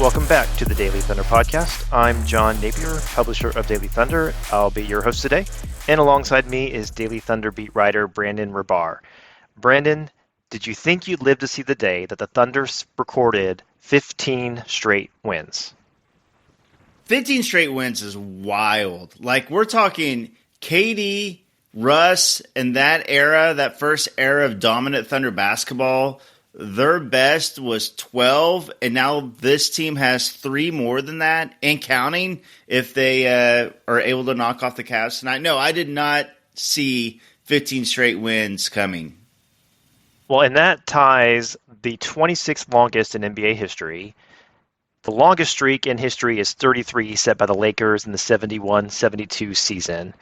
Welcome back to the Daily Thunder podcast. I'm John Napier, publisher of Daily Thunder. I'll be your host today. And alongside me is Daily Thunder beat writer Brandon Rahbar. Brandon, did you think you'd live to see the day that the Thunder recorded 15 straight wins? 15 straight wins is wild. Like, we're talking KD, Russ, and that era, that first era of dominant Thunder basketball, their best was 12, and now this team has 3 more than that, and counting if they are able to knock off the Cavs tonight. No, I did not see 15 straight wins coming. Well, and that ties the 26th longest in NBA history. The longest streak in history is 33, set by the Lakers in the 71-72 season.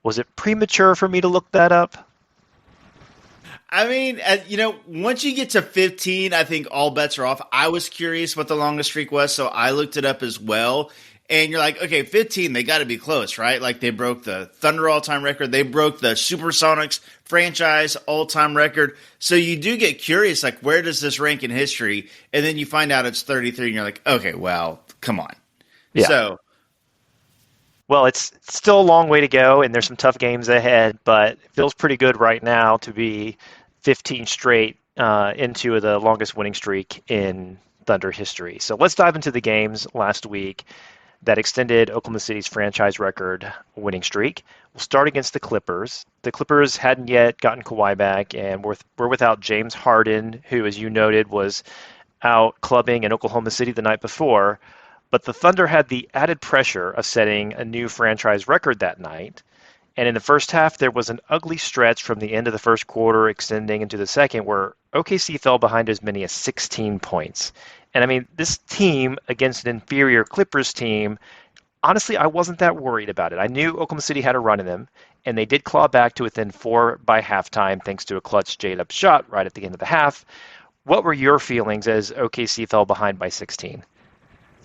Was it premature for me to look that up? I mean, once you get to 15, I think all bets are off. I was curious what the longest streak was, so I looked it up as well. And you're like, okay, 15, they got to be close, right? Like, they broke the Thunder all-time record. They broke the Supersonics franchise all-time record. So you do get curious, like, where does this rank in history? And then you find out it's 33, and you're like, okay, well, come on. Yeah. Well, it's still a long way to go, and there's some tough games ahead, but it feels pretty good right now to be 15 straight into the longest winning streak in Thunder history. So let's dive into the games last week that extended Oklahoma City's franchise record winning streak. We'll start against the Clippers. The Clippers hadn't yet gotten Kawhi back, and were without James Harden, who, as you noted, was out clubbing in Oklahoma City the night before. But the Thunder had the added pressure of setting a new franchise record that night. And in the first half, there was an ugly stretch from the end of the first quarter extending into the second where OKC fell behind as many as 16 points. And I mean, this team against an inferior Clippers team, honestly, I wasn't that worried about it. I knew Oklahoma City had a run in them, and they did claw back to within 4 by halftime thanks to a clutch J-Dub shot right at the end of the half. What were your feelings as OKC fell behind by 16?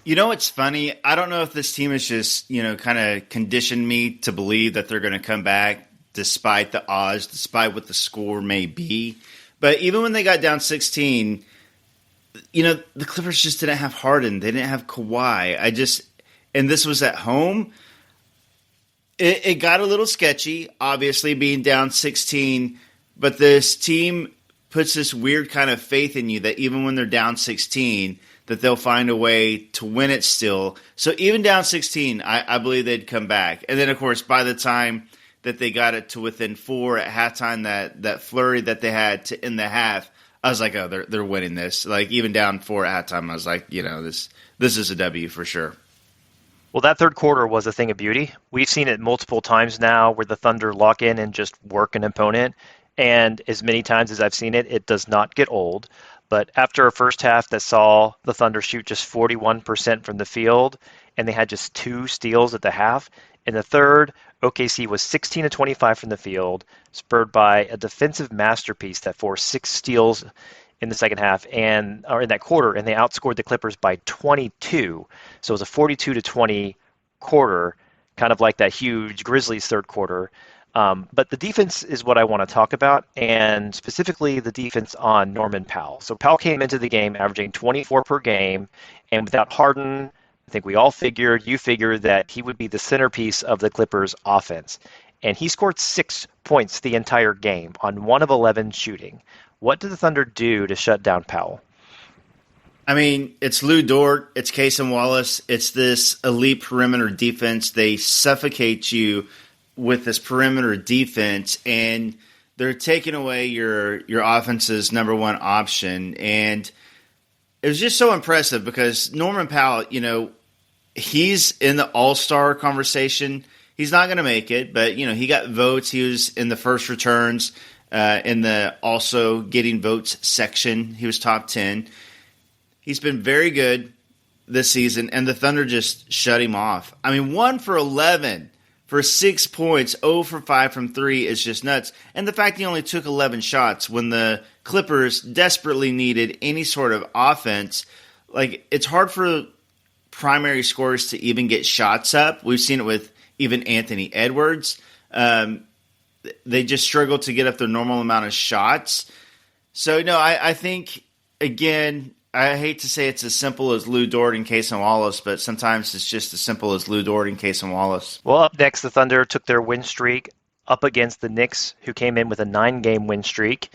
You know, it's funny. I don't know if this team has just, kind of conditioned me to believe that they're going to come back despite the odds, despite what the score may be. But even when they got down 16, the Clippers just didn't have Harden. They didn't have Kawhi. And this was at home. It got a little sketchy, obviously, being down 16. But this team puts this weird kind of faith in you that even when they're down 16, that they'll find a way to win it still. So even down 16, I believe they'd come back. And then, of course, by the time that they got it to within 4 at halftime, that flurry that they had to end the half, I was like, oh, they're winning this. Like, even down 4 at halftime, I was like, this is a W for sure. Well, that third quarter was a thing of beauty. We've seen it multiple times now where the Thunder lock in and just work an opponent. And as many times as I've seen it, it does not get old. But after a first half that saw the Thunder shoot just 41% from the field, and they had just 2 steals at the half, in the third, OKC was 16 of 25 from the field, spurred by a defensive masterpiece that forced 6 steals in the second half or in that quarter, and they outscored the Clippers by 22. So it was a 42-20 quarter, kind of like that huge Grizzlies third quarter. But the defense is what I want to talk about, and specifically the defense on Norman Powell. So Powell came into the game averaging 24 per game, and without Harden, I think you figured that he would be the centerpiece of the Clippers offense. And he scored 6 points the entire game on 1 of 11 shooting. What did the Thunder do to shut down Powell? I mean, it's Lou Dort, it's Cason Wallace, it's this elite perimeter defense. They suffocate you with this perimeter defense, and they're taking away your offense's number one option. And it was just so impressive because Norman Powell, he's in the all-star conversation. He's not going to make it, but, he got votes. He was in the first returns, in the also getting votes section. He was top 10. He's been very good this season, and the Thunder just shut him off. I mean, 1 for 11. For 6 points, 0 for 5 from 3 is just nuts. And the fact he only took 11 shots when the Clippers desperately needed any sort of offense, like, it's hard for primary scorers to even get shots up. We've seen it with even Anthony Edwards. They just struggle to get up their normal amount of shots. So, no, I think, again, I hate to say it's as simple as Lou Dort and Casey Wallace, but sometimes it's just as simple as Lou Dort and Casey Wallace. Well, up next, the Thunder took their win streak up against the Knicks, who came in with a 9-game win streak.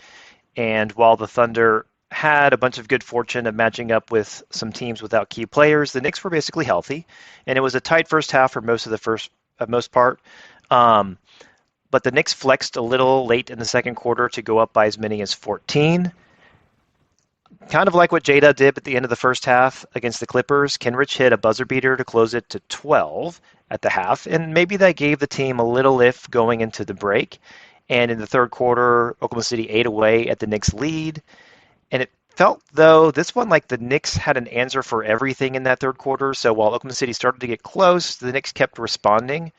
And while the Thunder had a bunch of good fortune of matching up with some teams without key players, the Knicks were basically healthy, and it was a tight first half for most part. But the Knicks flexed a little late in the second quarter to go up by as many as 14. Kind of like what Jada did at the end of the first half against the Clippers, Kenrich hit a buzzer beater to close it to 12 at the half, and maybe that gave the team a little lift going into the break. And in the third quarter, Oklahoma City ate away at the Knicks' lead. And it felt, though, this one like the Knicks had an answer for everything in that third quarter. So while Oklahoma City started to get close, the Knicks kept responding.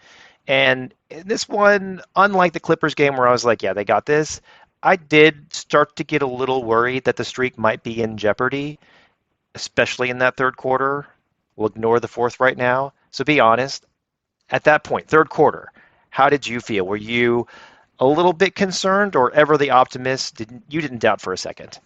And in this one, unlike the Clippers game where I was like, yeah, they got this, I did start to get a little worried that the streak might be in jeopardy, especially in that third quarter. We'll ignore the fourth right now. So be honest. At that point, third quarter, how did you feel? Were you a little bit concerned, or ever the optimist? You didn't doubt for a second?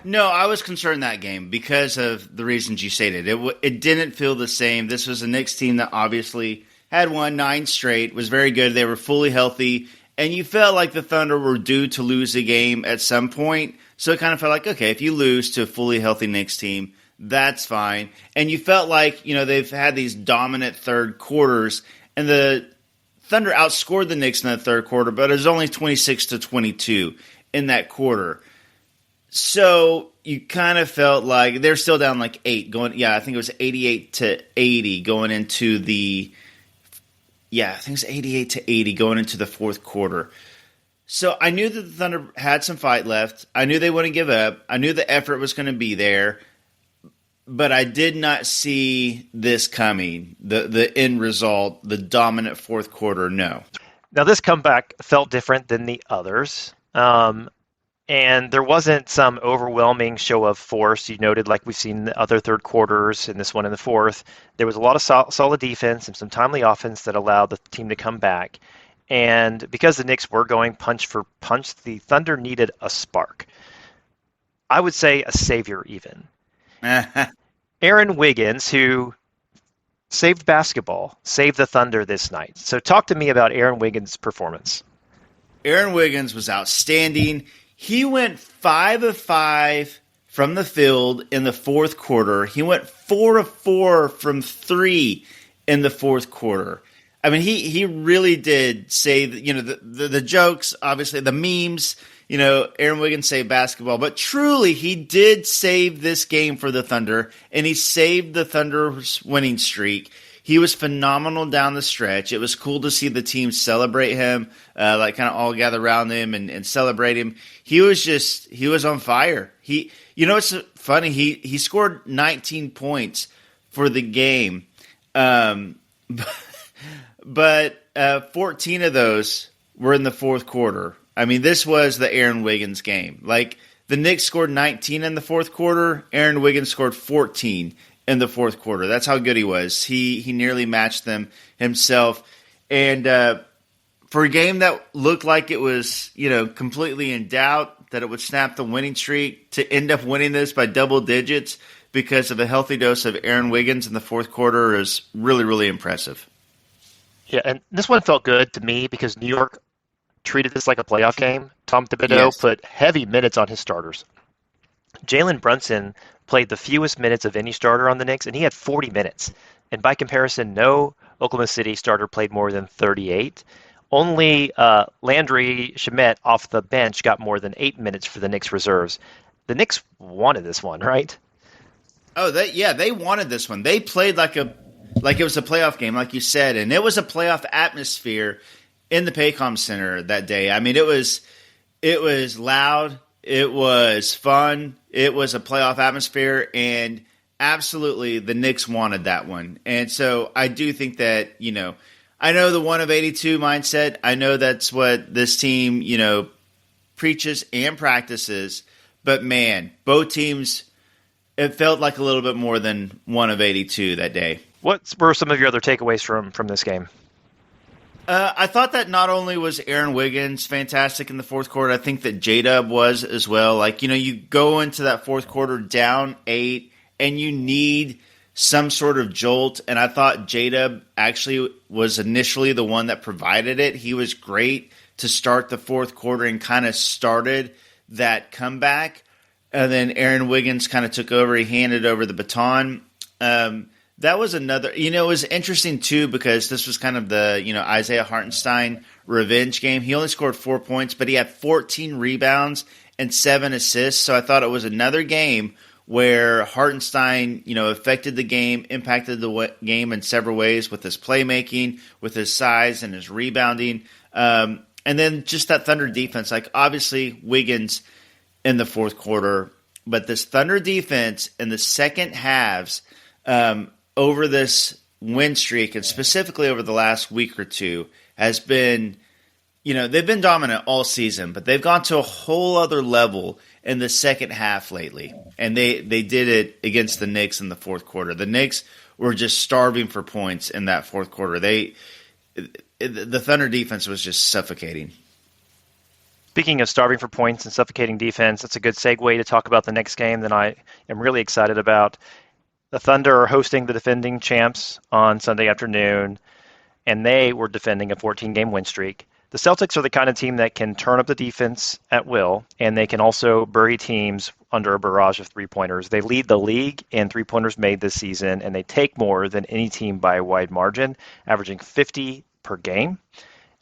No, I was concerned that game because of the reasons you stated. It didn't feel the same. This was a Knicks team that obviously had won 9 straight, was very good. They were fully healthy. And you felt like the Thunder were due to lose a game at some point. So it kind of felt like, okay, if you lose to a fully healthy Knicks team, that's fine. And you felt like, they've had these dominant third quarters. And the Thunder outscored the Knicks in the third quarter, but it was only 26-22 in that quarter. So you kind of felt like they're still down like 8 going. Yeah, I think it was 88-80 going into the. Yeah, I think it's 88-80 going into the fourth quarter. So I knew that the Thunder had some fight left. I knew they wouldn't give up. I knew the effort was going to be there. But I did not see this coming, the end result, the dominant fourth quarter, no. Now, this comeback felt different than the others. And there wasn't some overwhelming show of force. You noted, like we've seen the other third quarters and this one in the fourth. There was a lot of solid defense and some timely offense that allowed the team to come back. And because the Knicks were going punch for punch, the Thunder needed a spark. I would say a savior even. Aaron Wiggins, who saved basketball, saved the Thunder this night. So talk to me about Aaron Wiggins' performance. Aaron Wiggins was outstanding. He went 5 of 5 from the field in the fourth quarter. He went 4 of 4 from 3 in the fourth quarter. I mean, he really did save, the jokes, obviously, the memes, Aaron Wiggins saved basketball. But truly, he did save this game for the Thunder, and he saved the Thunder's winning streak. He was phenomenal down the stretch. It was cool to see the team celebrate him, kind of all gather around him and celebrate him. He was on fire. It's funny. He scored 19 points for the game, but 14 of those were in the fourth quarter. I mean, this was the Aaron Wiggins game. Like, the Knicks scored 19 in the fourth quarter. Aaron Wiggins scored 14 in the fourth quarter. That's how good he was. He nearly matched them himself. And for a game that looked like it was, completely in doubt, that it would snap the winning streak, to end up winning this by double digits because of a healthy dose of Aaron Wiggins in the fourth quarter is really, really impressive. Yeah, and this one felt good to me because New York treated this like a playoff game. Tom Thibodeau put heavy minutes on his starters. Jalen Brunson played the fewest minutes of any starter on the Knicks, and he had 40 minutes. And by comparison, no Oklahoma City starter played more than 38. Only Landry Shamet off the bench got more than 8 minutes for the Knicks reserves. The Knicks wanted this one, right? Oh, they wanted this one. They played like it was a playoff game, like you said, and it was a playoff atmosphere in the Paycom Center that day. I mean, it was loud, it was fun, it was a playoff atmosphere, and absolutely the Knicks wanted that one. And so I do think that, I know the 1 of 82 mindset. I know that's what this team, preaches and practices. But man, both teams, it felt like a little bit more than 1 of 82 that day. What were some of your other takeaways from this game? I thought that not only was Aaron Wiggins fantastic in the fourth quarter, I think that J-Dub was as well. Like, you go into that fourth quarter down 8, and you need some sort of jolt, and I thought J-Dub actually was initially the one that provided it. He was great to start the fourth quarter and kind of started that comeback. And then Aaron Wiggins kind of took over. He handed over the baton. That was another, it was interesting too because this was kind of the, Isaiah Hartenstein revenge game. He only scored 4 points, but he had 14 rebounds and 7 assists. So I thought it was another game where Hartenstein, affected the game, impacted the game in several ways with his playmaking, with his size and his rebounding. And then just that Thunder defense, like obviously Wiggins in the fourth quarter, but this Thunder defense in the second halves, over this win streak, and specifically over the last week or two, has been, they've been dominant all season, but they've gone to a whole other level in the second half lately. And they did it against the Knicks in the fourth quarter. The Knicks were just starving for points in that fourth quarter. The Thunder defense was just suffocating. Speaking of starving for points and suffocating defense, that's a good segue to talk about the next game that I am really excited about. The Thunder are hosting the defending champs on Sunday afternoon, and they were defending a 14-game win streak. The Celtics are the kind of team that can turn up the defense at will, and they can also bury teams under a barrage of three-pointers. They lead the league in three-pointers made this season, and they take more than any team by a wide margin, averaging 50 per game,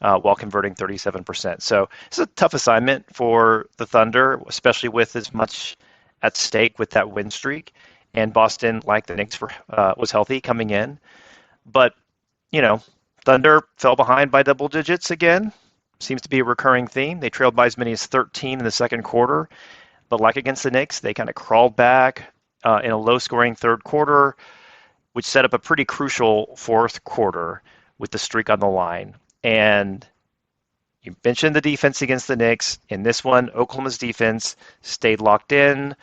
while converting 37%. So it's a tough assignment for the Thunder, especially with as much at stake with that win streak. And Boston, like the Knicks, was healthy coming in. But, Thunder fell behind by double digits again. Seems to be a recurring theme. They trailed by as many as 13 in the second quarter. But like against the Knicks, they kind of crawled back in a low-scoring third quarter, which set up a pretty crucial fourth quarter with the streak on the line. And you mentioned the defense against the Knicks. In this one, Oklahoma's defense stayed locked in.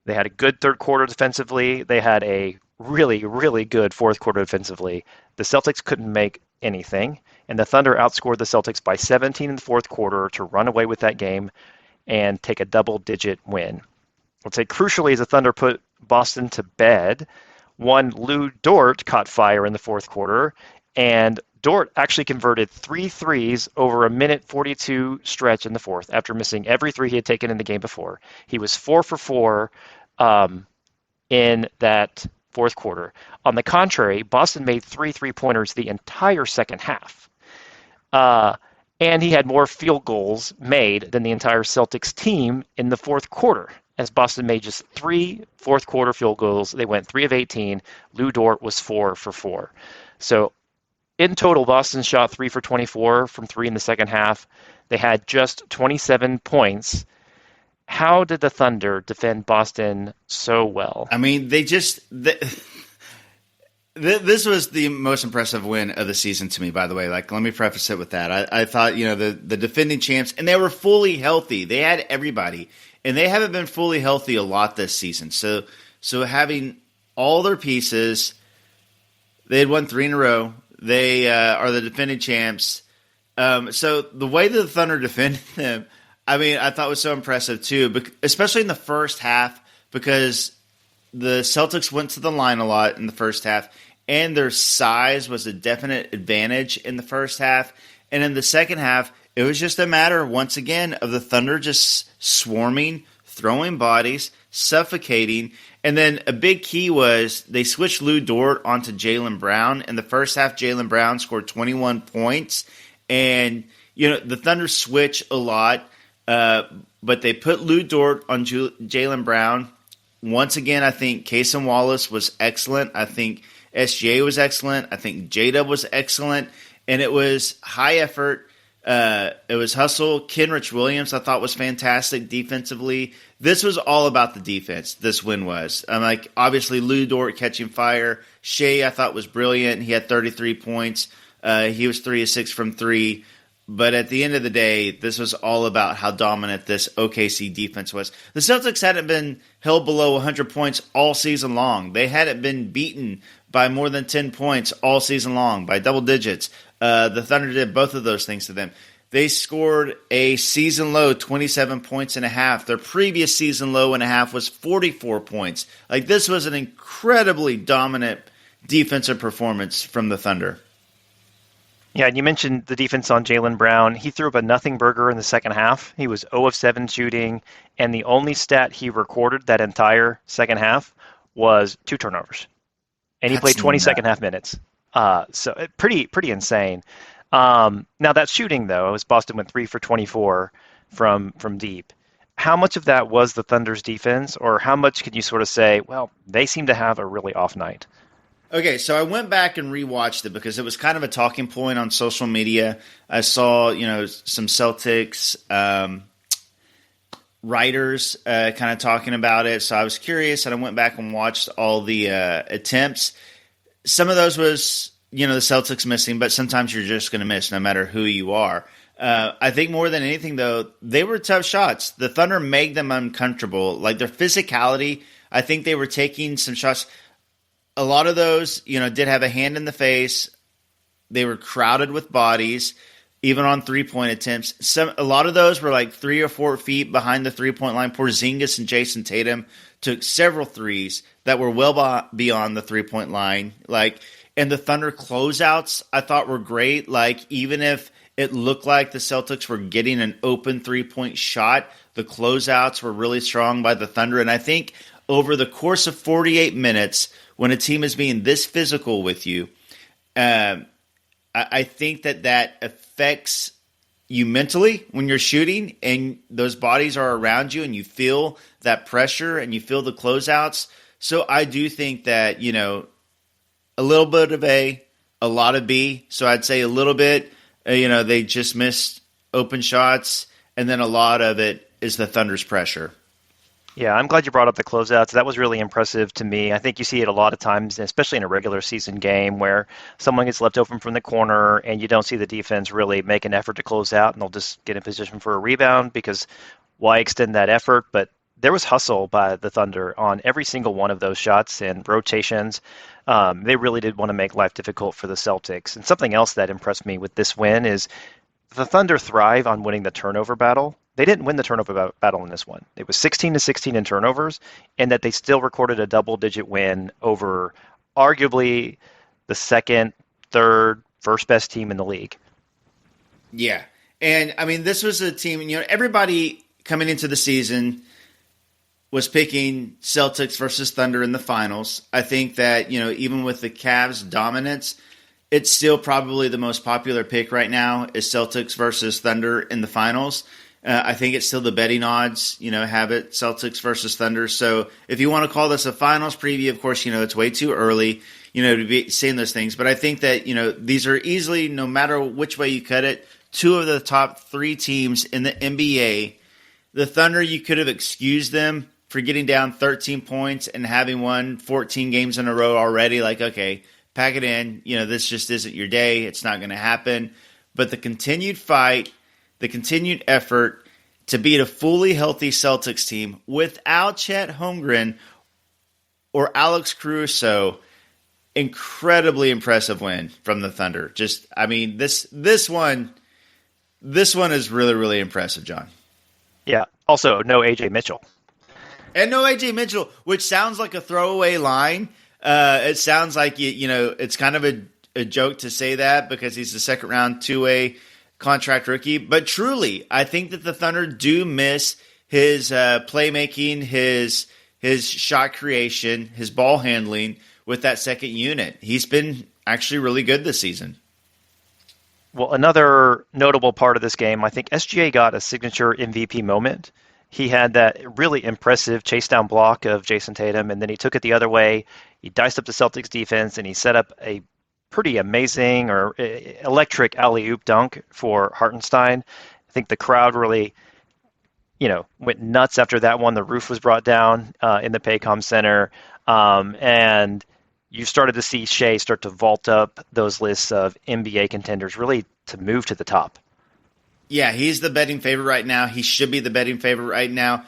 They had a good third quarter defensively. They had a really, really good fourth quarter defensively. The Celtics couldn't make anything, and the Thunder outscored the Celtics by 17 in the fourth quarter to run away with that game and take a double-digit win. I'd say crucially, as the Thunder put Boston to bed, one Lou Dort caught fire in the fourth quarter, and Dort actually converted 3 threes over a minute 42 stretch in the fourth after missing every three he had taken in the game before. He was 4 for 4 in that fourth quarter. On the contrary, Boston made 3 3-pointers the entire second half. And he had more field goals made than the entire Celtics team in the fourth quarter, as Boston made just 3 fourth quarter field goals. They went 3 of 18. Lou Dort was 4 for 4. So in total, Boston shot 3 for 24 from 3 in the second half. They had just 27 points. How did the Thunder defend Boston so well? I mean, this was the most impressive win of the season to me, by the way. Like, let me preface it with that. I thought, the defending champs, and they were fully healthy. They had everybody, and they haven't been fully healthy a lot this season. So having all their pieces, they had won 3 in a row. They are the defending champs. So the way that the Thunder defended them, I thought was so impressive too, especially in the first half, because the Celtics went to the line a lot in the first half, and their size was a definite advantage in the first half. And in the second half, it was just a matter, once again, of the Thunder just swarming, throwing bodies, suffocating. And then a big key was they switched Lou Dort onto Jaylen Brown. In the first half, Jaylen Brown scored 21 points. And, the Thunder switch a lot, but they put Lou Dort on Jaylen Brown. Once again, I think Cason Wallace was excellent. I think SGA was excellent. I think J-Dub was excellent. And it was high effort. It was hustle. Kenrich Williams, I thought, was fantastic defensively. This was all about the defense, this win was. Obviously, Lou Dort catching fire. Shea, I thought, was brilliant. He had 33 points. He was 3 of 6 from 3. But at the end of the day, this was all about how dominant this OKC defense was. The Celtics hadn't been held below 100 points all season long. They hadn't been beaten by more than 10 points all season long, by double digits. The Thunder did both of those things to them. They scored a season low 27 points and a half. Their previous season low and a half was 44 points. Like, this was an incredibly dominant defensive performance from the Thunder. Yeah, and you mentioned the defense on Jaylen Brown. He threw up a nothing burger in the second half. He was 0 of 7 shooting, and the only stat he recorded that entire second half was 2 turnovers. And he played 20 second half minutes. So pretty insane. Now that shooting, though, as Boston went 3 for 24 from deep, how much of that was the Thunder's defense, or how much could you sort of say, well, they seem to have a really off night? Okay, so I went back and rewatched it because it was kind of a talking point on social media. I saw, some Celtics writers kind of talking about it, so I was curious, and I went back and watched all the attempts. Some of those was, the Celtics missing, but sometimes you're just going to miss no matter who you are. I think more than anything, though, they were tough shots. The Thunder made them uncomfortable. Like, their physicality, I think they were taking some shots. A lot of those, did have a hand in the face. They were crowded with bodies, even on three-point attempts. A lot of those were like 3 or 4 feet behind the three-point line. Porzingis and Jason Tatum took several threes that were well beyond the three-point line. And the Thunder closeouts, I thought, were great. Even if it looked like the Celtics were getting an open three-point shot, the closeouts were really strong by the Thunder. And I think over the course of 48 minutes, when a team is being this physical with you, I think that affects you mentally when you're shooting and those bodies are around you and you feel that pressure and you feel the closeouts. So I do think that, a little bit of A, a lot of B. So I'd say a little bit, they just missed open shots, and then a lot of it is the Thunder's pressure. Yeah, I'm glad you brought up the closeouts. That was really impressive to me. I think you see it a lot of times, especially in a regular season game, where someone gets left open from the corner and you don't see the defense really make an effort to close out, and they'll just get in position for a rebound because why extend that effort? But there was hustle by the Thunder on every single one of those shots and rotations. They really did want to make life difficult for the Celtics. And something else that impressed me with this win is the Thunder thrive on winning the turnover battle. They didn't win the turnover battle in this one. It was 16-16 in turnovers, and that they still recorded a double-digit win over arguably the second, third, first best team in the league. Yeah. And, this was a team, everybody coming into the season was picking Celtics versus Thunder in the finals. I think that, even with the Cavs' dominance, it's still probably the most popular pick right now is Celtics versus Thunder in the finals. I think it's still the betting odds, have it Celtics versus Thunder. So if you want to call this a finals preview, of course, it's way too early, to be saying those things. But I think that, these are easily, no matter which way you cut it, 2 of the top 3 teams in the NBA. The Thunder, you could have excused them for getting down 13 points and having won 14 games in a row already. Okay, pack it in. This just isn't your day. It's not going to happen. But the continued fight, the continued effort to beat a fully healthy Celtics team without Chet Holmgren or Alex Caruso, incredibly impressive win from the Thunder. This one is really, really impressive, John. Yeah. Also, no A.J. Mitchell. And no A.J. Mitchell, which sounds like a throwaway line. It sounds like, it's kind of a joke to say that because he's the second-round two-way contract rookie. But truly, I think that the Thunder do miss his playmaking, his shot creation, his ball handling with that second unit. He's been actually really good this season. Well, another notable part of this game, I think SGA got a signature MVP moment. He had that really impressive chase down block of Jason Tatum, and then he took it the other way. He diced up the Celtics defense, and he set up a pretty amazing or electric alley-oop dunk for Hartenstein. I think the crowd really, went nuts after that one. The roof was brought down in the Paycom Center, and you started to see Shea start to vault up those lists of NBA contenders, really to move to the top. Yeah, he's the betting favorite right now. He should be the betting favorite right now.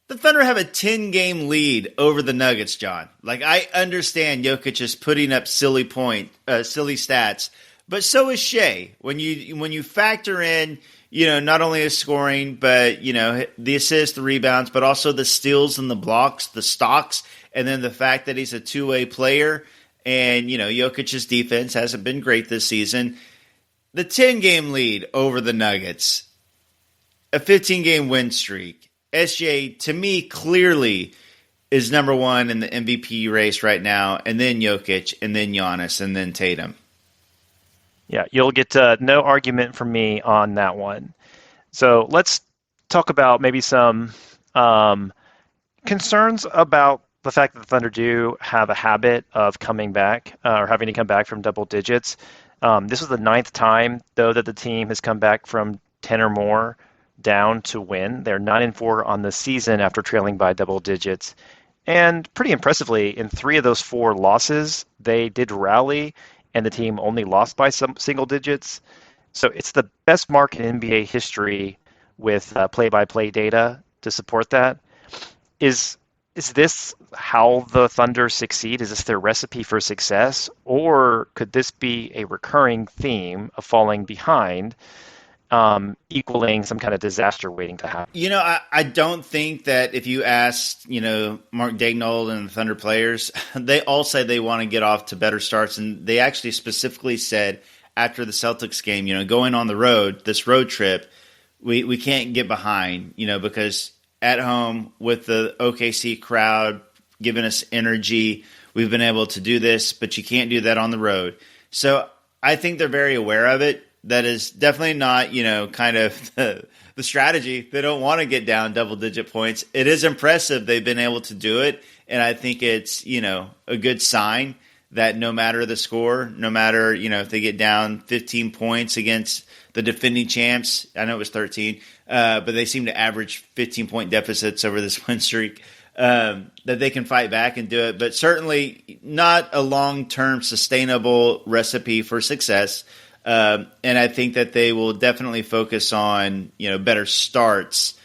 The Thunder have a 10-game lead over the Nuggets, John. I understand Jokic is putting up silly stats, But so is Shea. When you factor in, not only his scoring, but the assists, the rebounds, but also the steals and the blocks, the stocks, and then the fact that he's a two-way player, and Jokic's defense hasn't been great this season. The 10-game lead over the Nuggets, a 15-game win streak. SJ, to me, clearly is number one in the MVP race right now, and then Jokic, and then Giannis, and then Tatum. Yeah, you'll get no argument from me on that one. So let's talk about maybe some concerns about the fact that the Thunder do have a habit of coming back or having to come back from double digits. This was the 9th time, though, that the team has come back from 10 or more down to win. They're 9-4 on the season after trailing by double digits. And pretty impressively, in 3 of those 4 losses, they did rally, and the team only lost by some single digits. So it's the best mark in NBA history with play-by-play data to support that. Is this how the Thunder succeed? Is this their recipe for success? Or could this be a recurring theme of falling behind, equaling some kind of disaster waiting to happen? I don't think that if you asked, Mark Daigneault and the Thunder players, they all say they want to get off to better starts. And they actually specifically said after the Celtics game, going on the road, this road trip, we can't get behind, because at home with the OKC crowd giving us energy, we've been able to do this, but you can't do that on the road. So I think they're very aware of it. That is definitely not, kind of the strategy. They don't want to get down double-digit points. It is impressive they've been able to do it, and I think it's, a good sign that no matter the score, no matter, if they get down 15 points against the defending champs, I know it was 13, but they seem to average 15-point deficits over this win streak, that they can fight back and do it. But certainly not a long-term sustainable recipe for success. And I think that they will definitely focus on, better starts,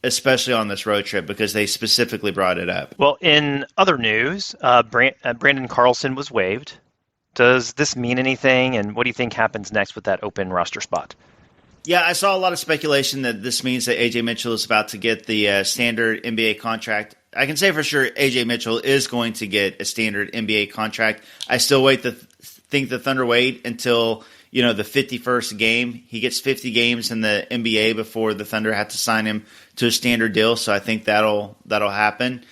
especially on this road trip, because they specifically brought it up. Well, in other news, Brandon Carlson was waived. Does this mean anything? And what do you think happens next with that open roster spot? Yeah, I saw a lot of speculation that this means that A.J. Mitchell is about to get the standard NBA contract. I can say for sure A.J. Mitchell is going to get a standard NBA contract. I still think the Thunder wait until the 51st game. He gets 50 games in the NBA before the Thunder have to sign him to a standard deal. So I think that'll happen.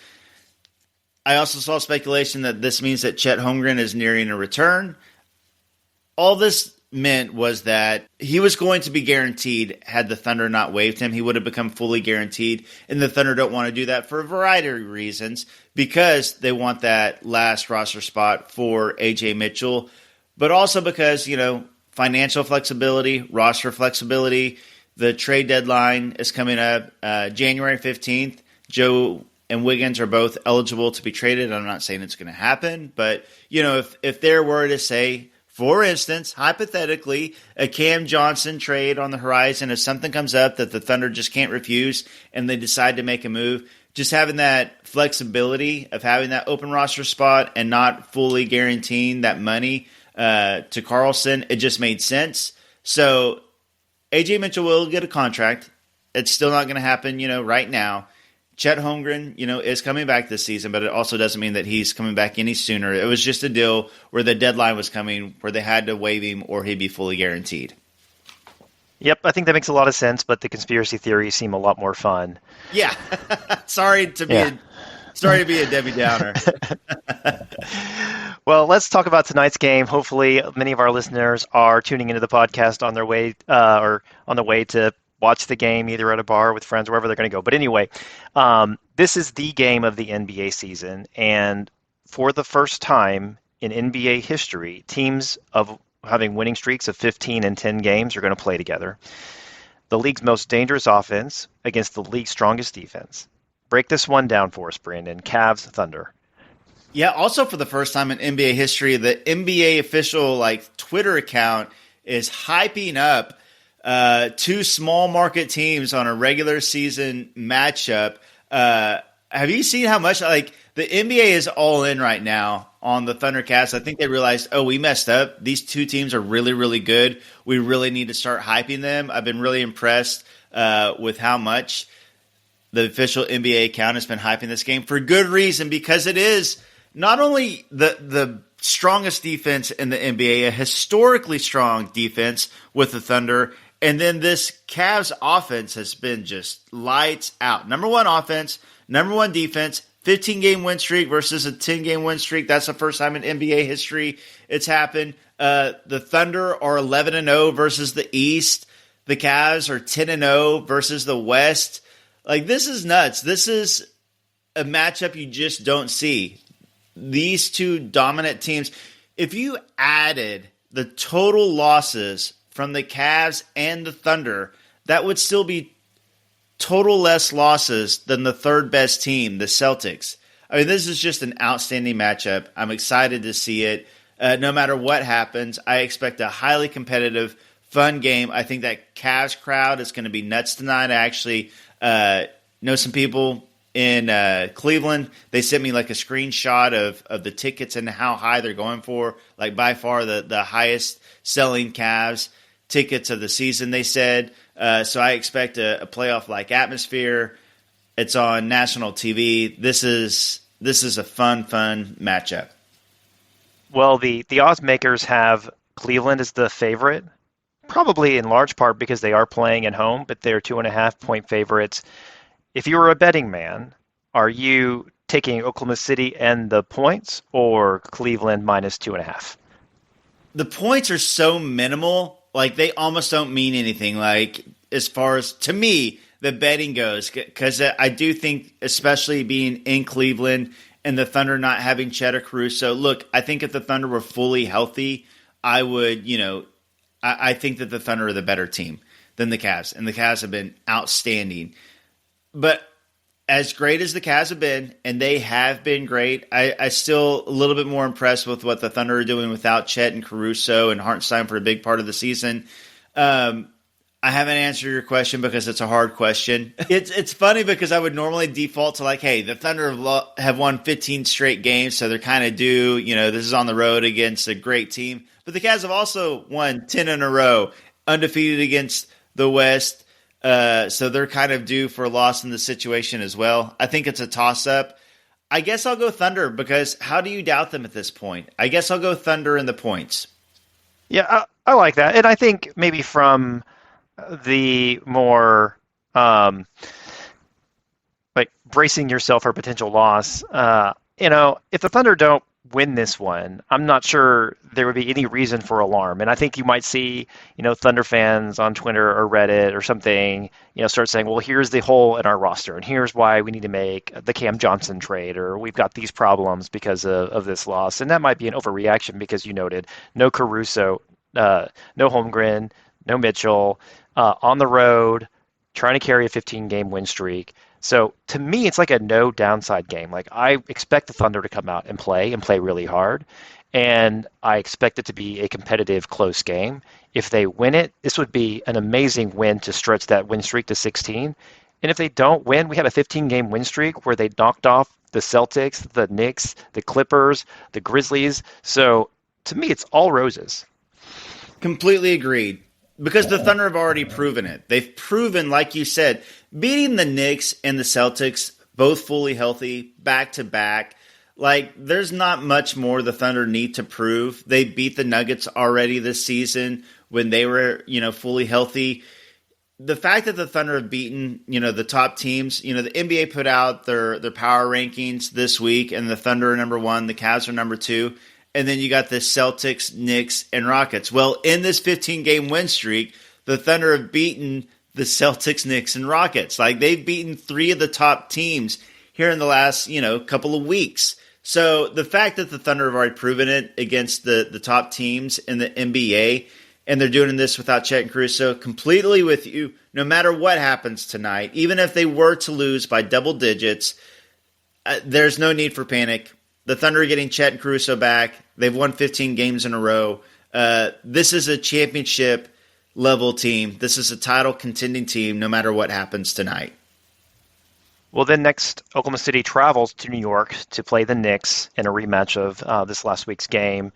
I also saw speculation that this means that Chet Holmgren is nearing a return. All this meant was that he was going to be guaranteed had the Thunder not waived him. He would have become fully guaranteed, and the Thunder don't want to do that for a variety of reasons, because they want that last roster spot for A.J. Mitchell, but also because, financial flexibility, roster flexibility. The trade deadline is coming up January 15th. Joe and Wiggins are both eligible to be traded. I'm not saying it's going to happen, but if there were to say, for instance, hypothetically, a Cam Johnson trade on the horizon, if something comes up that the Thunder just can't refuse and they decide to make a move, just having that flexibility of having that open roster spot and not fully guaranteeing that money to Carlson, it just made sense. So A.J. Mitchell will get a contract. It's still not going to happen, right now. Chet Holmgren, is coming back this season, but it also doesn't mean that he's coming back any sooner. It was just a deal where the deadline was coming, where they had to waive him or he'd be fully guaranteed. Yep, I think that makes a lot of sense, but the conspiracy theories seem a lot more fun. Yeah. Sorry to be a Debbie Downer. Well, let's talk about tonight's game. Hopefully, many of our listeners are tuning into the podcast on their way or on the way to watch the game, either at a bar with friends, wherever they're going to go. But anyway, this is the game of the NBA season, and for the first time in NBA history, teams of having winning streaks of 15 and 10 games are going to play together. The league's most dangerous offense against the league's strongest defense. Break this one down for us, Brandon. Cavs, Thunder. Yeah, also for the first time in NBA history, the NBA official Twitter account is hyping up two small market teams on a regular season matchup. Have you seen how much the NBA is all in right now on the Thundercats. I think they realized, oh, we messed up. These two teams are really, really good. We really need to start hyping them. I've been really impressed with how much the official NBA account has been hyping this game for good reason, because it is not only the strongest defense in the NBA, a historically strong defense with the Thunder, and then this Cavs offense has been just lights out. Number one offense, number one defense, 15-game win streak versus a 10-game win streak. That's the first time in NBA history it's happened. The Thunder are 11-0 versus the East. The Cavs are 10-0 versus the West. Like, this is nuts. This is a matchup you just don't see. These two dominant teams. If you added the total losses from the Cavs and the Thunder, that would still be total less losses than the third best team, the Celtics. I mean, this is just an outstanding matchup. I'm excited to see it. No matter what happens, I expect a highly competitive, fun game. I think that Cavs crowd is going to be nuts tonight. I actually know some people in Cleveland. They sent me like a screenshot of the tickets and how high they're going for. Like, by far the highest selling Cavs tickets of the season, they said. So I expect a playoff-like atmosphere. It's on national TV. This is a fun matchup. Well, the odds makers have Cleveland as the favorite, probably in large part because they are playing at home, but they're 2.5-point favorites. If you were a betting man, are you taking Oklahoma City and the points, or Cleveland minus 2.5? The points are so minimal, like they almost don't mean anything. Like, as far as, to me, the betting goes, because I do think, especially being in Cleveland and the Thunder not having Cheddar Caruso. Look, I think if the Thunder were fully healthy, I would, I think that the Thunder are the better team than the Cavs, and the Cavs have been outstanding. But as great as the Cavs have been, and they have been great, I still a little bit more impressed with what the Thunder are doing without Chet and Caruso and Hartenstein for a big part of the season. I haven't answered your question because it's a hard question. It's funny because I would normally default to like, hey, the Thunder have won 15 straight games, so they're kind of due. This is on the road against a great team. But the Cavs have also won 10 in a row, undefeated against the West. So they're kind of due for a loss in the situation as well. I think it's a toss-up. I guess I'll go Thunder because how do you doubt them at this point? I guess I'll go Thunder in the points. Yeah, I like that. And I think maybe from the more like bracing yourself for potential loss, if the Thunder don't win this one, I'm not sure there would be any reason for alarm. And I think you might see, Thunder fans on Twitter or Reddit or something, start saying, well, here's the hole in our roster, and here's why we need to make the Cam Johnson trade, or we've got these problems because of this loss. And that might be an overreaction because you noted no Caruso, no Holmgren, no Mitchell, on the road, trying to carry a 15-game win streak. So to me, it's like a no downside game. Like, I expect the Thunder to come out and play really hard. And I expect it to be a competitive, close game. If they win it, this would be an amazing win to stretch that win streak to 16. And if they don't win, we have a 15-game win streak where they knocked off the Celtics, the Knicks, the Clippers, the Grizzlies. So to me, it's all roses. Completely agreed. Because the Thunder have already proven it. They've proven, like you said, beating the Knicks and the Celtics, both fully healthy, back-to-back. Like, there's not much more the Thunder need to prove. They beat the Nuggets already this season when they were, fully healthy. The fact that the Thunder have beaten, the top teams, the NBA put out their power rankings this week, and the Thunder are number one, the Cavs are number two. And then you got the Celtics, Knicks, and Rockets. Well, in this 15-game win streak, the Thunder have beaten the Celtics, Knicks, and Rockets. Like, they've beaten three of the top teams here in the last, couple of weeks. So the fact that the Thunder have already proven it against the top teams in the NBA, and they're doing this without Chet and Caruso, completely with you, no matter what happens tonight, even if they were to lose by double digits, there's no need for panic. The Thunder are getting Chet and Caruso back. They've won 15 games in a row. This is a championship-level team. This is a title-contending team no matter what happens tonight. Well, then next, Oklahoma City travels to New York to play the Knicks in a rematch of this last week's game.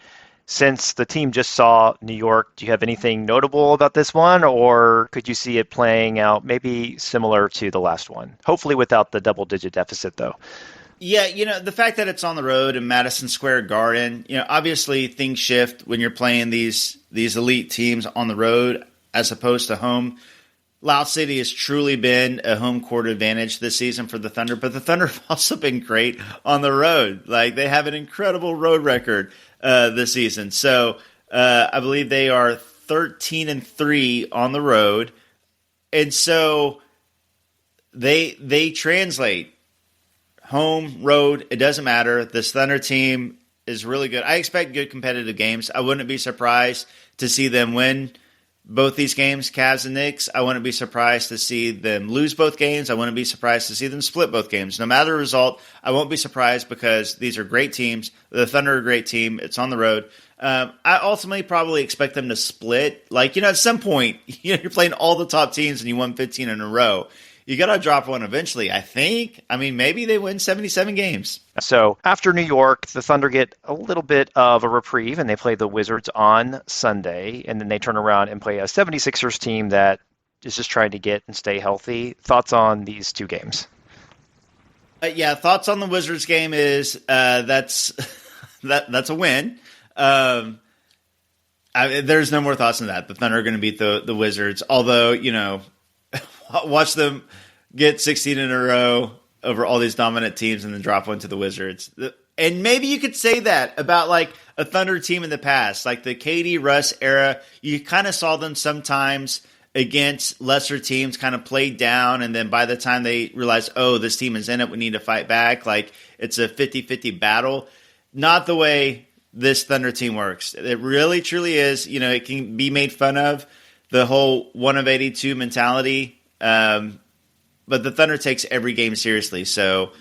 Since the team just saw New York, do you have anything notable about this one, or could you see it playing out maybe similar to the last one? Hopefully without the double-digit deficit, though. Yeah, the fact that it's on the road in Madison Square Garden, obviously things shift when you're playing these elite teams on the road as opposed to home. Loud City has truly been a home court advantage this season for the Thunder, but the Thunder have also been great on the road. Like, they have an incredible road record this season. So I believe they are 13-3 on the road, and so they translate home, road. It doesn't matter. This Thunder team is really good. I expect good competitive games. I wouldn't be surprised to see them win both these games, Cavs and Knicks. I wouldn't be surprised to see them lose both games. I wouldn't be surprised to see them split both games. No matter the result, I won't be surprised because these are great teams. The Thunder are a great team. It's on the road. I ultimately probably expect them to split. Like, at some point, you're playing all the top teams and you won 15 in a row. You got to drop one eventually, I think. I mean, maybe they win 77 games. So after New York, the Thunder get a little bit of a reprieve, and they play the Wizards on Sunday, and then they turn around and play a 76ers team that is just trying to get and stay healthy. Thoughts on these two games? Thoughts on the Wizards game is that's a win. There's no more thoughts on that. The Thunder are going to beat the Wizards, although, watch them get 16 in a row over all these dominant teams and then drop one to the Wizards. And maybe you could say that about like a Thunder team in the past, like the KD Russ era. You kind of saw them sometimes against lesser teams kind of played down. And then by the time they realize, oh, this team is in it, we need to fight back. Like it's a 50-50 battle. Not the way this Thunder team works. It really, truly is. It can be made fun of, the whole 1 of 82 mentality. But the Thunder takes every game seriously, so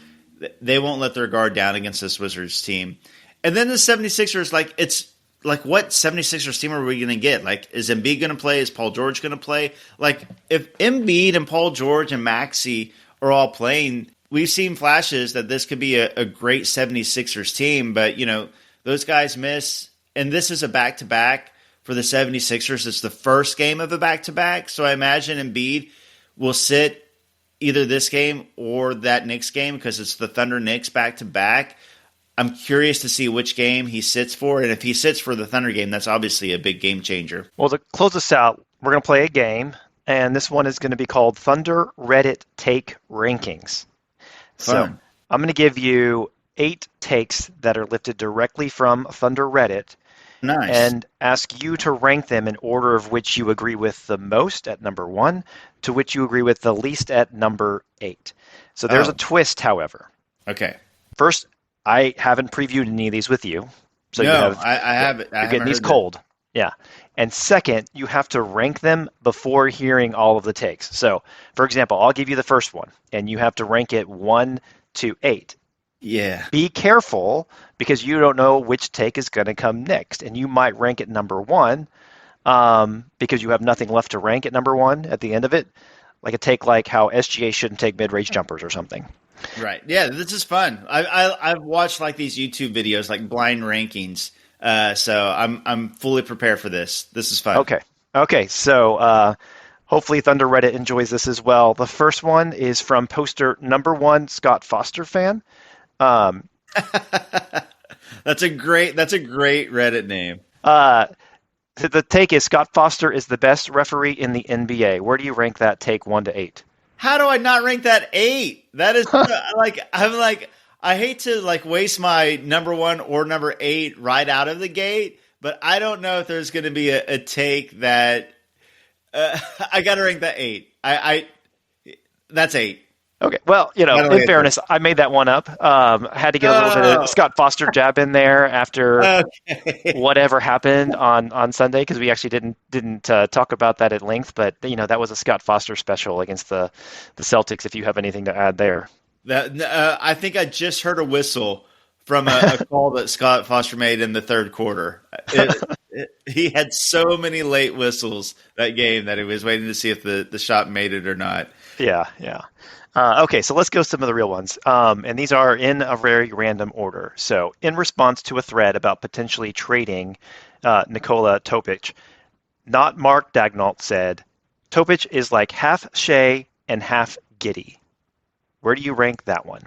they won't let their guard down against this Wizards team. And then the 76ers, it's like, what 76ers team are we going to get? Like, is Embiid going to play? Is Paul George going to play? Like, if Embiid and Paul George and Maxey are all playing, we've seen flashes that this could be a great 76ers team, but, those guys miss. And this is a back-to-back for the 76ers. It's the first game of a back-to-back, so I imagine Embiid will sit either this game or that Knicks game because it's the Thunder Knicks back-to-back. I'm curious to see which game he sits for, and if he sits for the Thunder game, that's obviously a big game changer. Well, to close us out, we're going to play a game, and this one is going to be called Thunder Reddit Take Rankings. Fun. So I'm going to give you 8 takes that are lifted directly from Thunder Reddit. Nice. And ask you to rank them in order of which you agree with the most at number 1 to which you agree with the least at number 8. So there's a twist, however. Okay. First, I haven't previewed any of these with you. So I haven't. You're getting these cold. Yeah. And second, you have to rank them before hearing all of the takes. So, for example, I'll give you the first one, and you have to rank it 1 to 8. Yeah. Be careful because you don't know which take is going to come next, and you might rank it number 1 because you have nothing left to rank at number 1 at the end of it, like a take like how SGA shouldn't take mid-range jumpers or something. Right. Yeah, this is fun. I've watched like these YouTube videos, like blind rankings. So I'm fully prepared for this. This is fun. Okay. So hopefully Thunder Reddit enjoys this as well. The first one is from poster number 1, Scott Foster fan. That's a great Reddit name. The take is Scott Foster is the best referee in the NBA. Where do you rank that take 1 to 8? How do I not rank that 8? That is I hate to waste my number 1 or number 8 right out of the gate, but I don't know if there's going to be a take that I got to rank that 8. That's 8. Okay. Well, in fairness, I made that one up. I had to get a little bit of Scott Foster jab in there after whatever happened on Sunday because we actually didn't talk about that at length. But that was a Scott Foster special against the Celtics. If you have anything to add there, I think I just heard a whistle from a call that Scott Foster made in the third quarter. He had so many late whistles that game that he was waiting to see if the shot made it or not. Yeah, yeah. Okay, so let's go some of the real ones. And these are in a very random order. So, in response to a thread about potentially trading Nikola Topic, not Mark Dagnall said, Topic is like half Shea and half Giddy. Where do you rank that one?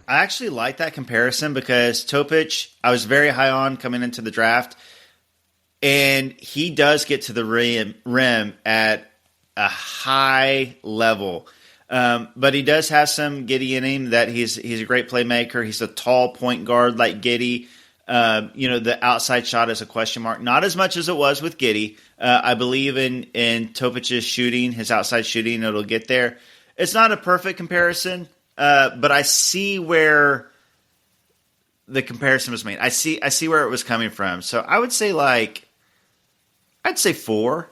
I actually like that comparison because Topic, I was very high on coming into the draft, and he does get to the rim at a high level. But he does have some Giddy in him that he's a great playmaker. He's a tall point guard like Giddy. The outside shot is a question mark. Not as much as it was with Giddy. I believe in Topic's shooting, his outside shooting, it'll get there. It's not a perfect comparison, but I see where the comparison was made. I see where it was coming from. So I would say I'd say 4.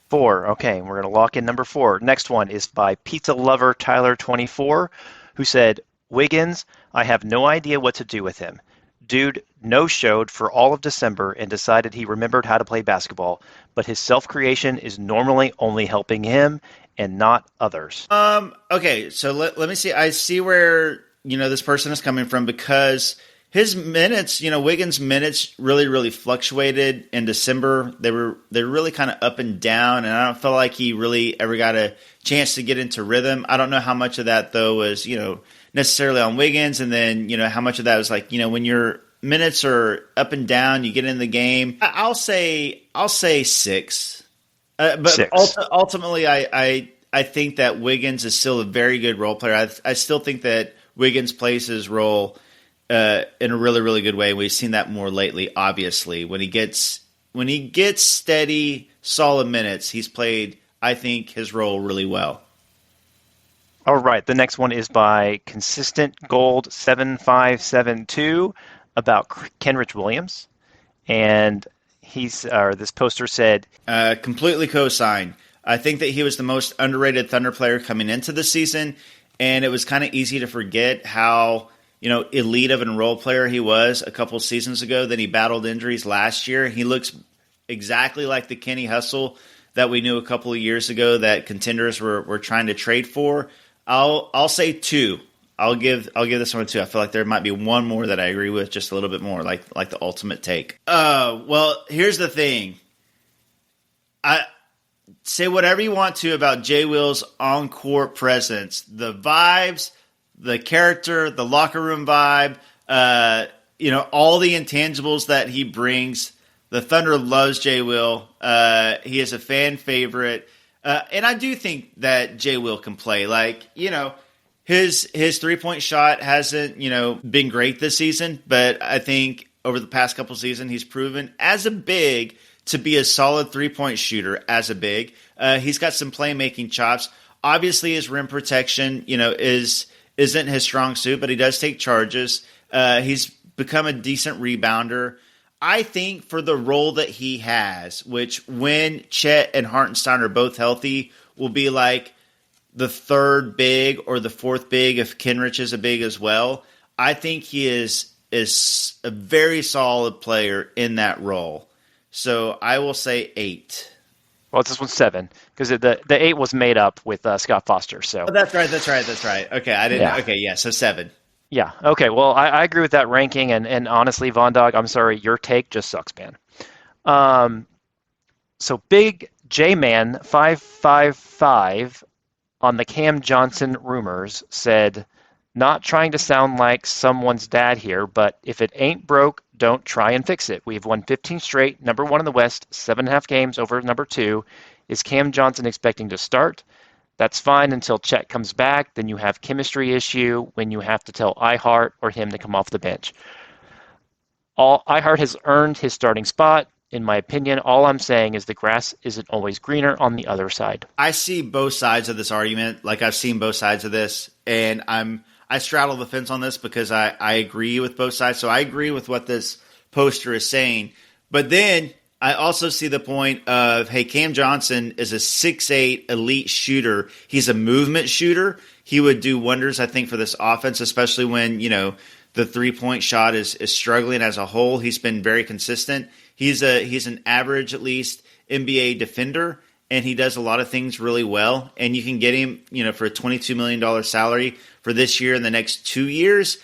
4. Okay, we're going to lock in number 4. Next one is by Pizza Lover Tyler 24, who said, Wiggins, I have no idea what to do with him. Dude no-showed for all of December and decided he remembered how to play basketball, but his self-creation is normally only helping him and not others. Okay, so let me see. I see where, this person is coming from because his minutes, Wiggins' minutes really fluctuated in December. They're really kind of up and down, and I don't feel like he really ever got a chance to get into rhythm. I don't know how much of that though was, necessarily on Wiggins, and then, how much of that was like, when your minutes are up and down, you get in the game. I'll say 6. But 6. Ultimately, I think that Wiggins is still a very good role player. I still think that Wiggins plays his role in a really good way. We've seen that more lately. Obviously, when he gets steady, solid minutes, he's played, I think, his role really well. All right, the next one is by Consistent Gold 7572 about Kenrich Williams, and this poster said, completely co-sign. I think that he was the most underrated Thunder player coming into the season, and it was kind of easy to forget how elite of a role player he was a couple seasons ago. Then he battled injuries last year. He looks exactly like the Kenny Hustle that we knew a couple of years ago that contenders were trying to trade for. I'll say 2. I'll give this one a 2. I feel like there might be one more that I agree with just a little bit more, like the ultimate take. Well, here's the thing. I say whatever you want to about Jay Will's on-court presence, the vibes, the character, the locker room vibe, all the intangibles that he brings. The Thunder loves Jay Will. He is a fan favorite. And I do think that Jay Will can play. His 3-point shot hasn't, been great this season, but I think over the past couple seasons he's proven as a big to be a solid 3-point shooter as a big. He's got some playmaking chops. Obviously his rim protection, isn't his strong suit, but he does take charges. He's become a decent rebounder. I think for the role that he has, which when Chet and Hartenstein are both healthy, will be like the 3rd big or the 4th big if Kenrich is a big as well. I think he is a very solid player in that role. So I will say 8. well, this one's 7 because the 8 was made up with Scott Foster. So that's right. Okay, I didn't. Yeah. Okay, yeah, so 7. Yeah. Okay. Well, I agree with that ranking, and honestly, Von Dog, I'm sorry, your take just sucks, man. So Big J Man 555 on the Cam Johnson rumors said, not trying to sound like someone's dad here, but if it ain't broke, don't try and fix it. We've won 15 straight, number 1 in the West, 7.5 games over number 2. Is Cam Johnson expecting to start? That's fine until Chet comes back. Then you have chemistry issue when you have to tell iHeart or him to come off the bench. iHeart has earned his starting spot. In my opinion, all I'm saying is the grass isn't always greener on the other side. I see both sides of this argument. Like I've seen both sides of this, and I straddle the fence on this because I agree with both sides. So I agree with what this poster is saying. But then I also see the point of, hey, Cam Johnson is a 6'8" elite shooter. He's a movement shooter. He would do wonders, I think, for this offense, especially when, the 3-point shot is struggling as a whole. He's been very consistent. He's an average, at least, NBA defender, and he does a lot of things really well. And you can get him, for a $22 million salary for this year and the next 2 years.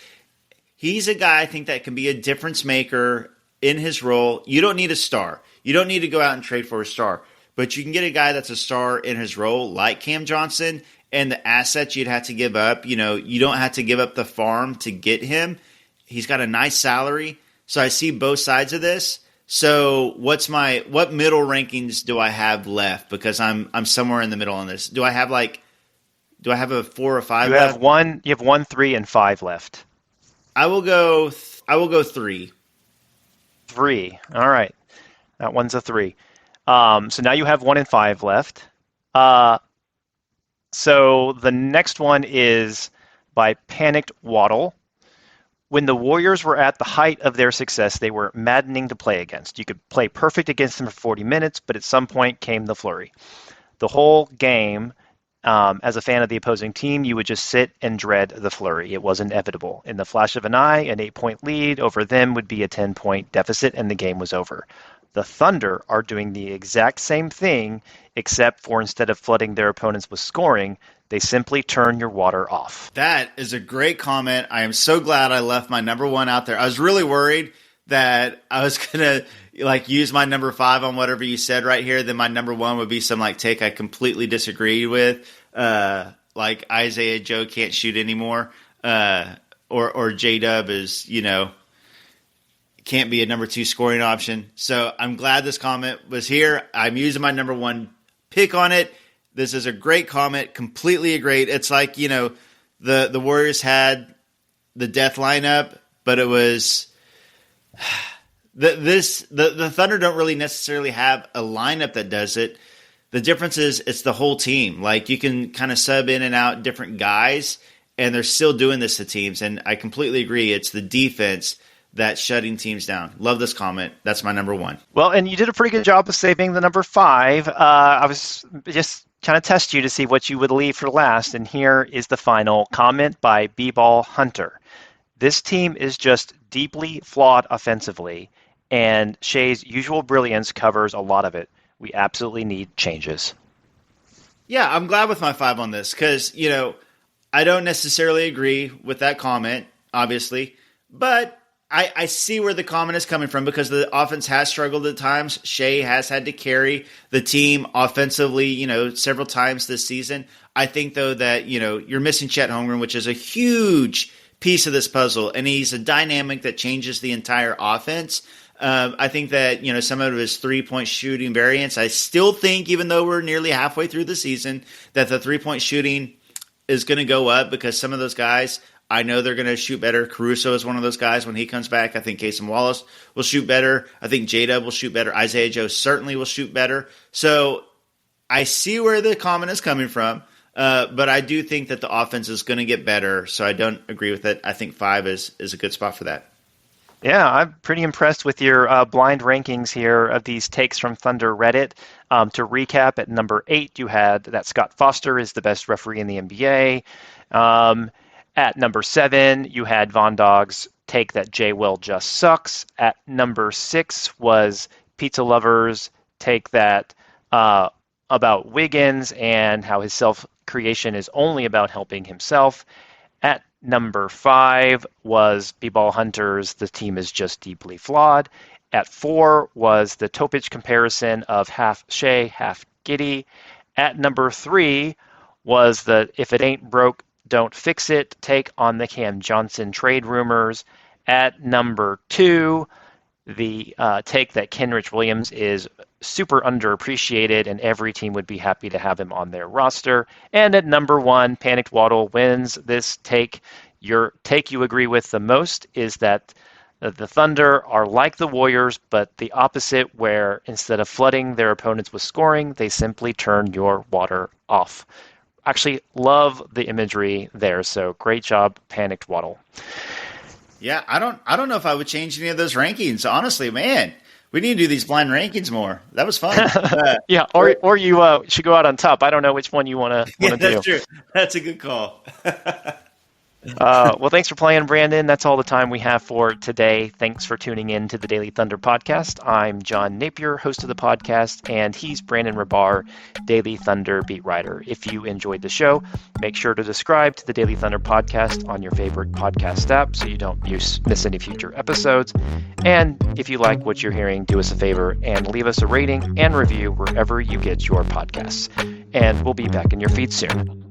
He's a guy I think that can be a difference maker in his role. You don't need a star. You don't need to go out and trade for a star. But you can get a guy that's a star in his role like Cam Johnson, and the assets you'd have to give up. You don't have to give up the farm to get him. He's got a nice salary. So I see both sides of this. So what middle rankings do I have left? Because I'm somewhere in the middle on this. Do I have a 4 or 5 left? You have 1, 3, and 5 left. I will go 3. 3. All right. That one's a 3. So now you have 1 and 5 left. So the next one is by Panicked Waddle. When the Warriors were at the height of their success, they were maddening to play against. You could play perfect against them for 40 minutes, but at some point came the flurry. The whole game, as a fan of the opposing team, you would just sit and dread the flurry. It was inevitable. In the flash of an eye, an 8-point lead over them would be a 10-point deficit, and the game was over. The Thunder are doing the exact same thing, except for instead of flooding their opponents with scoring, they simply turn your water off. That is a great comment. I am so glad I left my number 1 out there. I was really worried that I was going to use my number 5 on whatever you said right here. Then my number 1 would be some take I completely disagreed with. Like Isaiah Joe can't shoot anymore. Or J-Dub is, can't be a number 2 scoring option. So I'm glad this comment was here. I'm using my number 1 pick on it. This is a great comment. Completely agree. It's like, the Warriors had the death lineup, but it was the Thunder don't really necessarily have a lineup that does it. The difference is it's the whole team. You can kind of sub in and out different guys, and they're still doing this to teams. And I completely agree. It's the defense that's shutting teams down. Love this comment. That's my number 1. Well, and you did a pretty good job of saving the number 5. I was just trying to test you to see what you would leave for last, and here is the final comment by B-Ball Hunter. This team is just deeply flawed offensively, and Shea's usual brilliance covers a lot of it. We absolutely need changes. Yeah, I'm glad with my 5 on this because, I don't necessarily agree with that comment, obviously, but I see where the comment is coming from because the offense has struggled at times. Shea has had to carry the team offensively, several times this season. I think, though, that, you're missing Chet Holmgren, which is a huge piece of this puzzle, and he's a dynamic that changes the entire offense. I think that, some of his three-point shooting variants, I still think, even though we're nearly halfway through the season, that the three-point shooting is going to go up because some of those guys, I know they're going to shoot better. Caruso is one of those guys when he comes back. I think Casey Wallace will shoot better. I think J-Dub will shoot better. Isaiah Joe certainly will shoot better. So I see where the comment is coming from, but I do think that the offense is going to get better, so I don't agree with it. I think 5 is a good spot for that. Yeah, I'm pretty impressed with your blind rankings here of these takes from Thunder Reddit. To recap, at number 8, you had that Scott Foster is the best referee in the NBA. At number 7, you had Von Dogg's take that Jay Will just sucks. At number 6 was Pizza Lover's take that about Wiggins and how his self-creation is only about helping himself. At number 5 was B-Ball Hunter's the team is just deeply flawed. At 4 was the Topic comparison of half Shea, half Giddy. At number 3 was the if it ain't broke, don't fix it take on the Cam Johnson trade rumors. At number 2, the take that Kenrich Williams is super underappreciated and every team would be happy to have him on their roster. And at number 1, Panicked Waddle wins this take. Your take you agree with the most is that the Thunder are like the Warriors, but the opposite, where instead of flooding their opponents with scoring, they simply turn your water off. Actually, love the imagery there, so great job, Panicked Waddle. Yeah, I don't know if I would change any of those rankings. Honestly, man, we need to do these blind rankings more. That was fun. Yeah, or you should go out on top. I don't know which one you want to do. That's true. That's a good call. Well, thanks for playing, Brandon. That's all the time we have for today. Thanks for tuning in to the Daily Thunder podcast. I'm John Napier, host of the podcast, and he's Brandon Rahbar, Daily Thunder beat writer. If you enjoyed the show, make sure to subscribe to the Daily Thunder podcast on your favorite podcast app so you don't miss any future episodes. And if you like what you're hearing, do us a favor and leave us a rating and review wherever you get your podcasts. And we'll be back in your feed soon.